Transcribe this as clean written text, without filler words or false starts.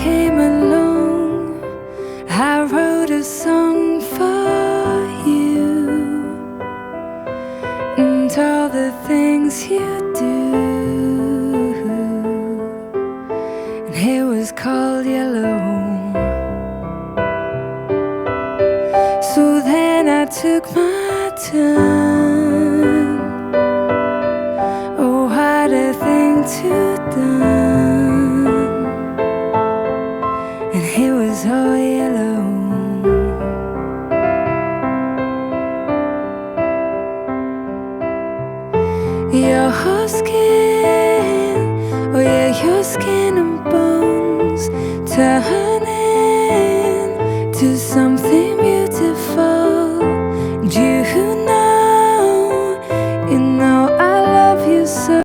came along, I wrote a song for you and all the things you do. And it was called Yellow. So then I took my turn. Oh, what a thing to do.